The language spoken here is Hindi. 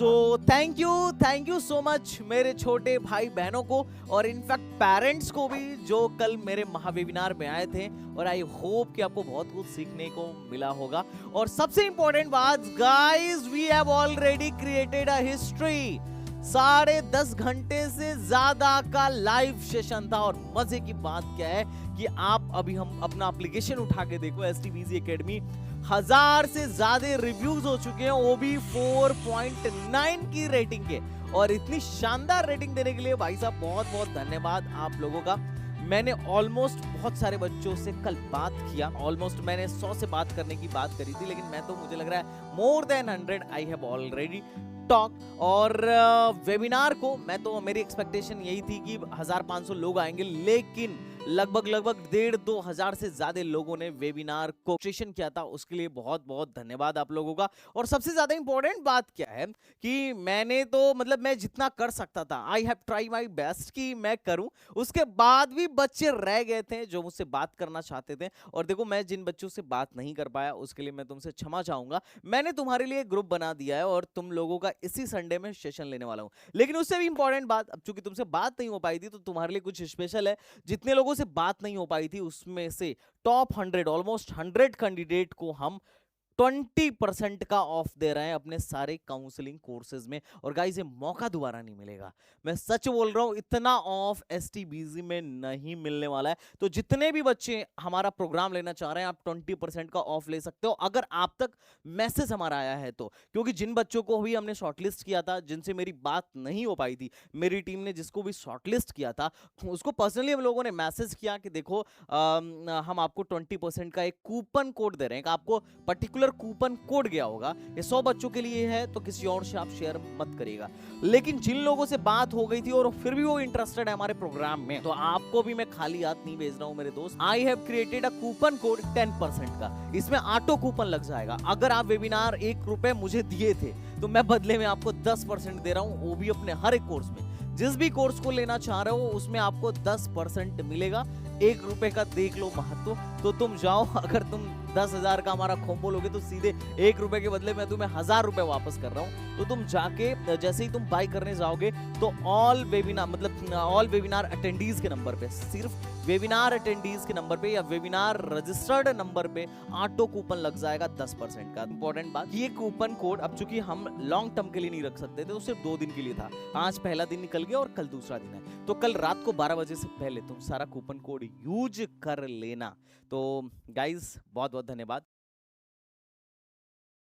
So thank you so much मेरे छोटे भाई बहनों को और इनफैक्ट पेरेंट्स को भी जो कल मेरे महावेबिनार में आए थे। और आई होप कि आपको बहुत कुछ सीखने को मिला होगा। और सबसे इंपॉर्टेंट बात guys, we have already created a history. 10.5 घंटे से ज्यादा का लाइव सेशन था। और मजे की बात क्या है कि आप अभी हम अपना एप्लीकेशन उठा के देखो, एसटीबीजी एकेडमी, 1000 से ज्यादा रिव्यूज हो चुके हैं, वो भी 4.9 की रेटिंग के। और इतनी शानदार रेटिंग देने के लिए भाई साहब बहुत बहुत धन्यवाद आप लोगों का। मैंने ऑलमोस्ट बहुत सारे बच्चों से कल बात किया, ऑलमोस्ट मैंने 100 से बात करने की बात करी थी, लेकिन मैं तो मुझे लग रहा है more than 100 I have already talk. और वेबिनार को मैं तो मेरी एक्सपेक्टेशन यही थी कि 1500 लोग आएंगे, लेकिन लगभग 1,500-2 हजार से ज्यादा लोगों ने वेबिनार को रजिस्ट्रेशन किया था। उसके लिए बहुत बहुत धन्यवाद आप लोगों का। और सबसे ज्यादा इंपॉर्टेंट बात क्या है कि मैंने तो मतलब मैं जितना कर सकता था, I have try my best कि मैं करूं। उसके बाद भी बच्चे रह गए थे जो मुझसे बात करना चाहते थे। और देखो, मैं जिन बच्चों से बात नहीं कर पाया उसके लिए मैं तुमसे क्षमा चाहूंगा। मैंने तुम्हारे लिए ग्रुप बना दिया है और तुम लोगों का इसी संडे में सेशन लेने वाला हूं। लेकिन उससे भी इंपॉर्टेंट बात, अब चूंकि तुमसे बात नहीं हो पाई थी तो तुम्हारे लिए कुछ स्पेशल है। जितने लोगों से बात नहीं हो पाई थी उसमें से टॉप 100, ऑलमोस्ट 100 कैंडिडेट को हम 20% का ऑफ दे रहे हैं अपने सारे काउंसलिंग कोर्सेज में। और गाइस, ये मौका दोबारा नहीं मिलेगा, मैं सच बोल रहा हूं, इतना ऑफ एसटीबीजी में नहीं मिलने वाला है। तो जितने भी बच्चे हमारा प्रोग्राम लेना चाह रहे हैं, आप 20% का ऑफ ले सकते हो अगर आप तक मैसेज हमारा आया है तो। क्योंकि जिन बच्चों को भी हमने शॉर्टलिस्ट किया था, जिनसे मेरी बात नहीं हो पाई थी, मेरी टीम ने जिसको भी शॉर्टलिस्ट किया था उसको पर्सनली हम लोगों ने मैसेज किया कि देखो हम आपको 20% का एक कूपन कोड दे रहे हैं। आपको पर्टिकुलर कूपन कोड गया होगा, ये 100 बच्चों के लिए है, तो किसी और से आप शेयर मत करिएगा। लेकिन जिन लोगों से बात हो गई थी और फिर भी वो इंटरेस्टेड है हमारे प्रोग्राम में, तो आपको भी मैं खाली हाथ नहीं भेज रहा हूं मेरे दोस्त। I have created a coupon code 10% का। इसमें ऑटो कूपन लग जाएगा। अगर आप वेबिनार 1 रुपए मुझे दिए थे तो मैं बदले में आपको 10% दे रहा हूं, वो भी अपने हर एक कोर्स में। जिस भी कोर्स को लेना चाह रहे हो उसमें आपको 10% मिलेगा। 1 रुपए का देख लो महत्व, तो तुम जाओ, अगर तुम 10,000 का हमारा कॉम्बो लोगे तो सीधे 1 रुपए के बदले मैं तुम्हें 1000 रुपए वापस कर रहा हूं। तो तुम जाके जैसे ही तुम बाय करने जाओगे तो ऑल वेबिनार अटेंडीज के नंबर पे, सिर्फ वेबिनार अटेंडीज के नंबर पे या वेबिनार रजिस्टर्ड नंबर पे ऑटो कूपन लग जाएगा 10% का। इंपॉर्टेंट बात, ये कूपन कोड अब चूंकि हम लॉन्ग टर्म के लिए नहीं रख सकते थे, तो सिर्फ 2 दिन के लिए था। आज पहला दिन निकल गया और कल दूसरा दिन है, तो कल रात को 12 बजे से पहले तुम सारा कूपन कोड यूज कर लेना। तो गाइज बहुत बहुत धन्यवाद।